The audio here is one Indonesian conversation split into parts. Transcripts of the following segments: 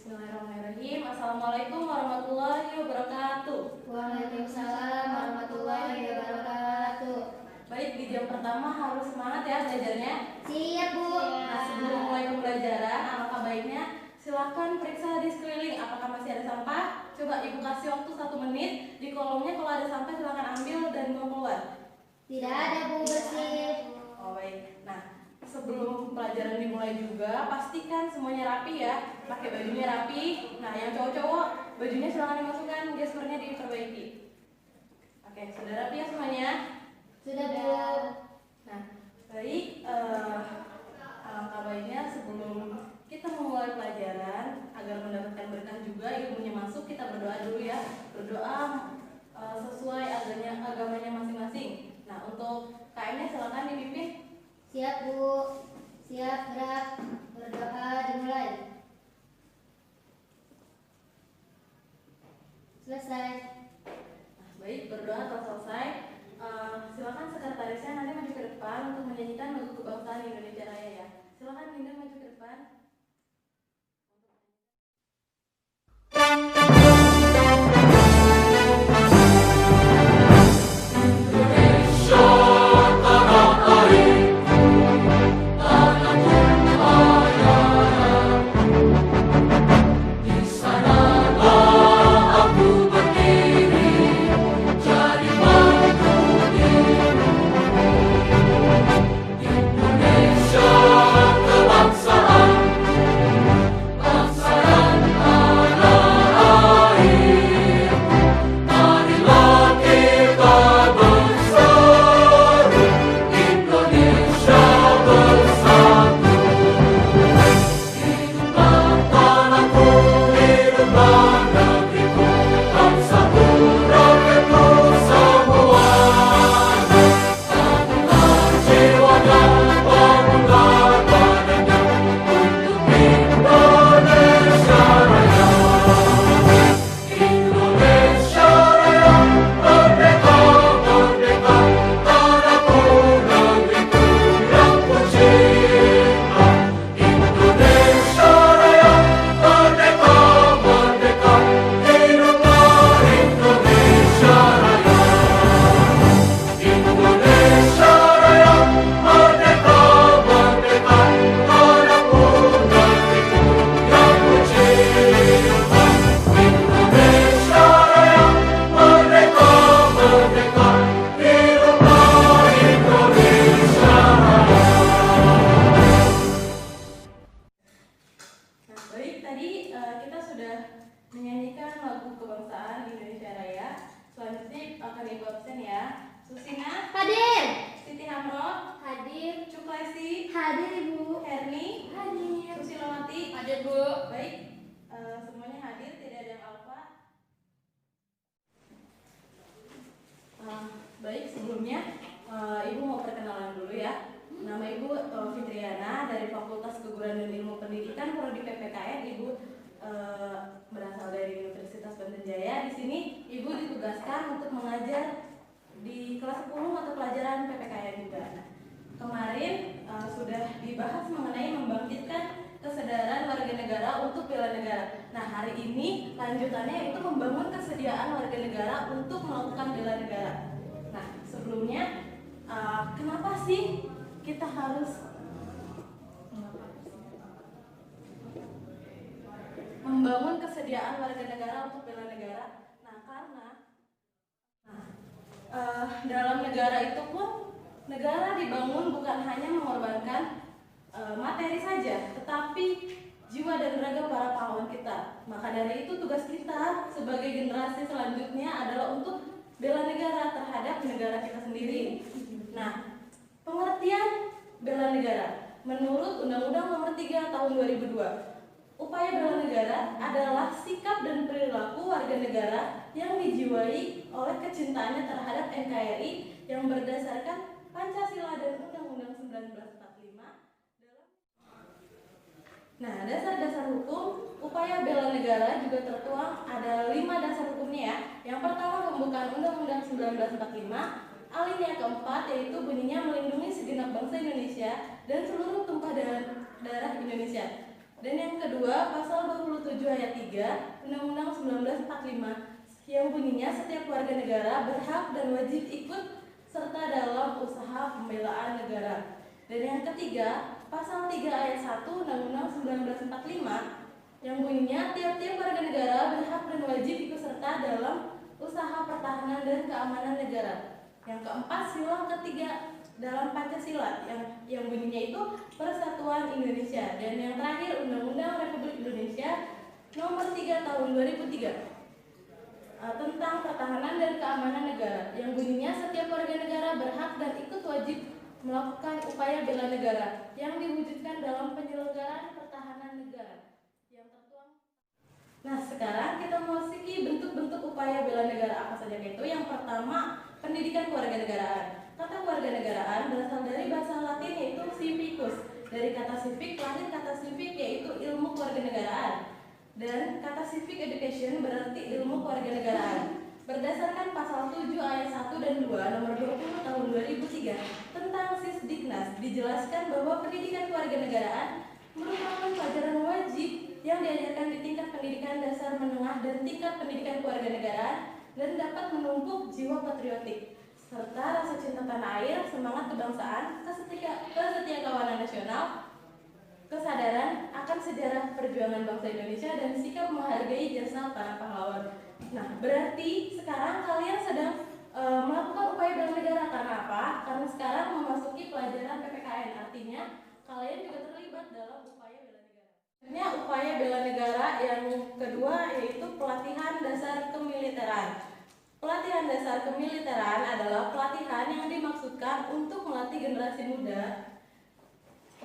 Bismillahirrahmanirrahim. Assalamualaikum warahmatullahi wabarakatuh. Waalaikumsalam warahmatullahi wabarakatuh. Baik, di jam pertama harus semangat ya belajarnya. Siap, Bu. Nah, sebelum mulai pembelajaran, alangkah baiknya silakan periksa di sekeliling apakah masih ada sampah. Coba Ibu kasih waktu 1 menit. Di kolomnya kalau ada sampah silakan ambil dan buang keluar. Tidak ada, Bu, bersih. Oh baik. Nah, sebelum pelajaran dimulai juga pastikan semuanya rapi ya. Pakai bajunya rapi. Nah, yang cowok-cowok bajunya silakan dimasukkan, gespernya diperbaiki. Oke, sudah rapi ya semuanya? Sudah, Bu. Nah, baik. Alangkah baiknya sebelum kita memulai pelajaran agar mendapatkan berkah juga ilmunya masuk, kita berdoa dulu ya. Berdoa sesuai agamanya masing-masing. Nah, untuk KM-nya silakan dipimpin. Siap, Bu. Siap, gerak. Berdoa dimulai. Selesai. Nah, baik, berdoa telah selesai. Silakan sekretarisnya nanti maju ke depan untuk menyanyikan lagu kebangsaan Indonesia Raya ya. Silakan Linda maju ke depan. Baik, sebelumnya Ibu mau perkenalan dulu ya. Nama Ibu Fitriana dari Fakultas Keguruan dan Ilmu Pendidikan Prodi PPKN. Ibu berasal dari Universitas Banten Jaya. Di sini Ibu ditugaskan untuk mengajar di kelas 10 mata pelajaran PPKN juga. Nah, kemarin sudah dibahas mengenai membangkitkan kesadaran warga negara untuk bela negara. Nah, hari ini lanjutannya yaitu membangun kesediaan warga negara untuk melakukan bela negara. Nah, sebelumnya kenapa sih kita harus membangun kesediaan warga negara untuk bela negara? Nah, karena dalam negara itu pun negara dibangun bukan hanya mengorbankan materi saja, tetapi jiwa dan raga para pahlawan kita. Maka dari itu tugas kita sebagai generasi selanjutnya adalah untuk bela negara terhadap negara kita sendiri. Nah, pengertian bela negara menurut Undang-Undang Nomor 3 Tahun 2002, upaya bela negara adalah sikap dan perilaku warga negara yang dijiwai oleh kecintaannya terhadap NKRI yang berdasarkan Pancasila dan Undang-Undang 1945. Nah, dasar-dasar hukum upaya bela negara juga tertuang ada 5 dasar hukumnya ya. Yang pertama pembukaan Undang-Undang 1945, alinea keempat yaitu bunyinya melindungi segenap bangsa Indonesia dan seluruh tumpah darah Indonesia. Dan yang kedua, pasal 27 ayat 3 Undang-Undang 1945 yang bunyinya setiap warga negara berhak dan wajib ikut serta dalam usaha pembelaan negara. Dan yang ketiga, pasal 3 ayat 1 Undang-Undang 1945 yang bunyinya tiap-tiap warga negara berhak dan wajib ikut serta dalam usaha pertahanan dan keamanan negara. Yang keempat, sila ketiga dalam Pancasila yang bunyinya itu Persatuan Indonesia. Dan yang terakhir, Undang-Undang Republik Indonesia Nomor 3 Tahun 2003 tentang pertahanan dan keamanan negara yang bunyinya setiap warga negara berhak dan ikut wajib melakukan upaya bela negara yang diwujudkan dalam penyelenggaraan pertahanan negara yang tertuang. Nah, sekarang kita memasuki bentuk-bentuk upaya bela negara apa saja itu. Yang pertama, pendidikan kewarganegaraan. Kata kewarganegaraan berasal dari bahasa Latin yaitu civicus. Dari kata civic lahir kata civic yaitu ilmu kewarganegaraan. Dan kata civic education berarti ilmu kewarganegaraan. Berdasarkan pasal 7 ayat 1 dan 2 nomor 20 tahun 2003 tentang Sisdiknas dijelaskan bahwa pendidikan kewarganegaraan merupakan pelajaran wajib yang diajarkan di tingkat pendidikan dasar menengah dan tingkat pendidikan kewarganegaraan dan dapat menumpuk jiwa patriotik serta rasa cinta tanah air, semangat kebangsaan, kesetiakawanan nasional, kesadaran akan sejarah perjuangan bangsa Indonesia dan sikap menghargai jasa para pahlawan. Nah, berarti sekarang kalian sedang melakukan upaya bela negara. Karena apa? Karena sekarang memasuki pelajaran PPKN. Artinya kalian juga terlibat dalam upaya bela negara. Selanjutnya upaya bela negara yang kedua yaitu pelatihan dasar kemiliteran. Pelatihan dasar kemiliteran adalah pelatihan yang dimaksudkan untuk melatih generasi muda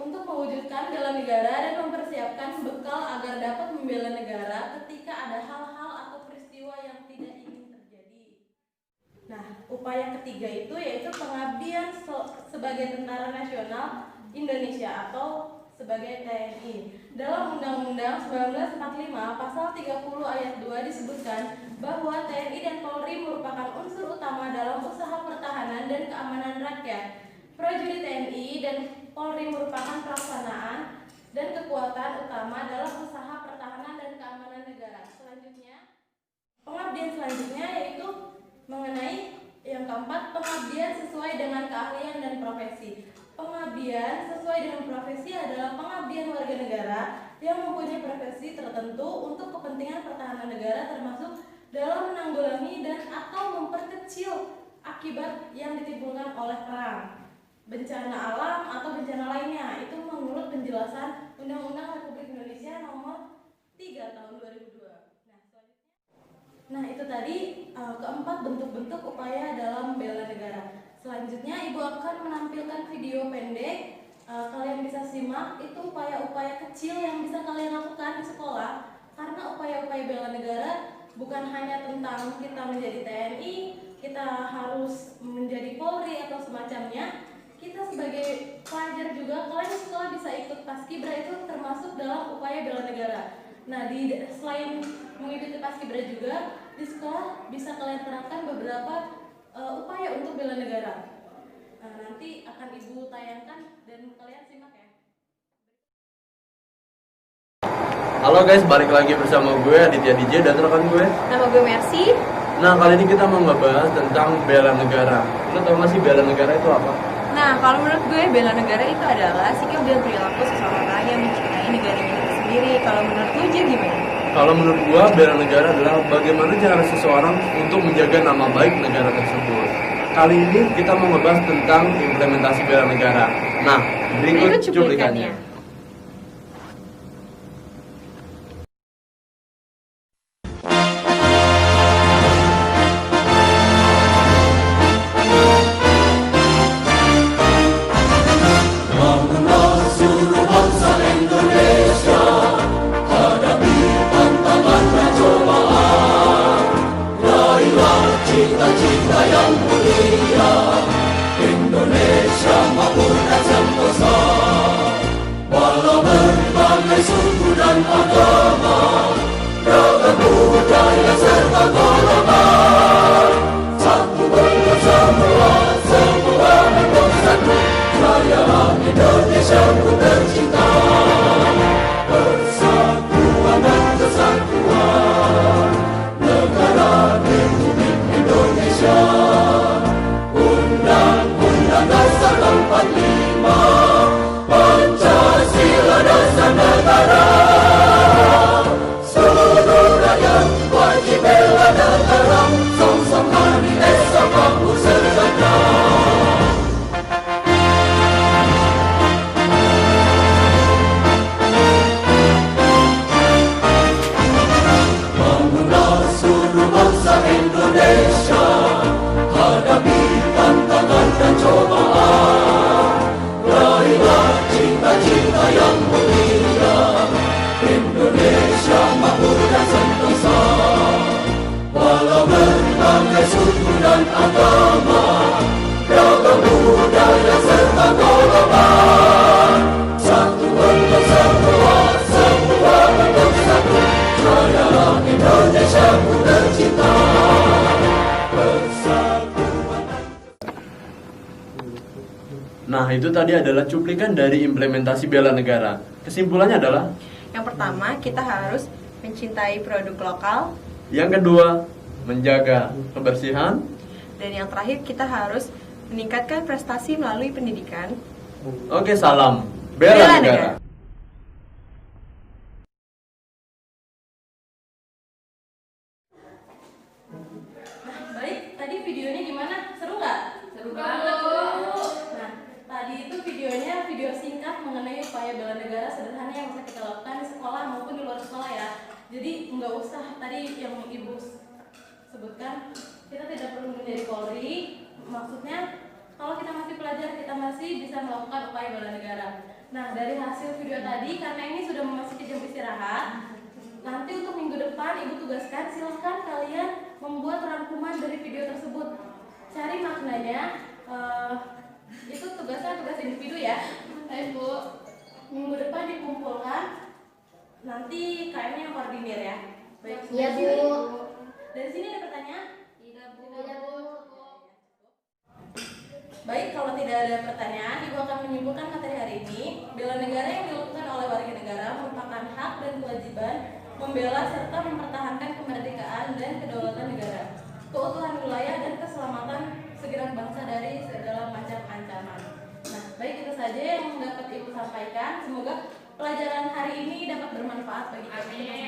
untuk mewujudkan bela negara dan mempersiapkan bekal agar dapat membela negara ketika ada hal-hal atau peristiwa yang tidak ingin terjadi. Nah, upaya ketiga itu yaitu pengabdian sebagai Tentara Nasional Indonesia atau sebagai TNI. Dalam Undang-Undang 1945 pasal 30 ayat 2 disebutkan bahwa TNI dan Polri merupakan unsur utama dalam usaha pertahanan dan keamanan rakyat. Prajurit TNI dan Polri merupakan pelaksanaan dan kekuatan utama dalam usaha pertahanan dan keamanan negara. Selanjutnya, pengabdian selanjutnya yaitu mengenai yang keempat, pengabdian sesuai dengan keahlian dan profesi. Pengabdian sesuai dengan profesi adalah pengabdian warga negara yang mempunyai profesi tertentu untuk kepentingan pertahanan negara termasuk dalam menanggulangi dan atau memperkecil akibat yang ditimbulkan oleh perang, bencana alam atau bencana lainnya. Itu menurut penjelasan Undang-Undang Republik Indonesia Nomor 3 Tahun 2002. Nah, itu tadi keempat bentuk-bentuk upaya dalam bela negara. Selanjutnya Ibu akan menampilkan video pendek. Kalian bisa simak itu upaya-upaya kecil yang bisa kalian lakukan di sekolah. Karena upaya-upaya bela negara bukan hanya tentang kita menjadi TNI, kita harus menjadi Polri atau semacamnya. Kita sebagai pelajar juga, kalian di sekolah bisa ikut Paskibra, itu termasuk dalam upaya bela negara. Nah, selain mengikuti Paskibra juga, di sekolah bisa kalian terapkan beberapa upaya untuk bela negara. Nanti akan Ibu tayangkan dan kalian simak ya. Halo guys, balik lagi bersama gue Aditya DJ dan rekan gue. Nama gue Mercy. Nah, kali ini kita mau ngebahas tentang bela negara. Lo tau gak sih bela negara itu apa? Nah, kalau menurut gue bela negara itu adalah sikap dan perilaku seseorang yang mencintai negaranya itu sendiri. Kalau menurut lu Jir gimana? Kalau menurut gue bela negara adalah bagaimana cara seseorang untuk menjaga nama baik negara tersebut. Kali ini kita mau ngebahas tentang implementasi bela negara. Nah, berikut cuplikannya. Indonesia ku tercinta. Nah, itu tadi adalah cuplikan dari implementasi bela negara. Kesimpulannya adalah Yang pertama, kita harus mencintai produk lokal. yang kedua, menjaga kebersihan. Dan yang terakhir, kita harus meningkatkan prestasi melalui pendidikan. Oke, salam bela negara. Nah, baik, tadi videonya gimana? Seru nggak? Seru banget, Bu. Nah, tadi itu videonya video singkat mengenai upaya bela negara sederhana yang bisa kita lakukan di sekolah maupun di luar sekolah ya. Jadi nggak usah tadi yang Ibu sebutkan, kita tidak perlu menjadi Polri. Maksudnya kalau kita masih pelajar, kita masih bisa melakukan upaya bela negara. Nah, dari hasil video tadi, karena ini sudah memasuki jam istirahat, nanti untuk minggu depan Ibu tugaskan, silahkan kalian membuat rangkuman dari video tersebut. Cari maknanya, itu tugasnya tugas individu ya. Baik Bu, minggu depan dikumpulkan, nanti KM-nya yang koordinir ya. Baik, Iya, dari sini. Bu. Dari sini ada pertanyaan? Tidak, Bu. Tidak, Bu. Baik, kalau tidak ada pertanyaan, Ibu akan menyimpulkan materi hari ini. Bela negara yang dilakukan oleh warga negara merupakan hak dan kewajiban membela serta mempertahankan kemerdekaan dan kedaulatan negara, keutuhan wilayah dan keselamatan segenap bangsa dari segala macam ancaman. Nah, baik itu saja yang dapat Ibu sampaikan. Semoga pelajaran hari ini dapat bermanfaat bagi kita semua.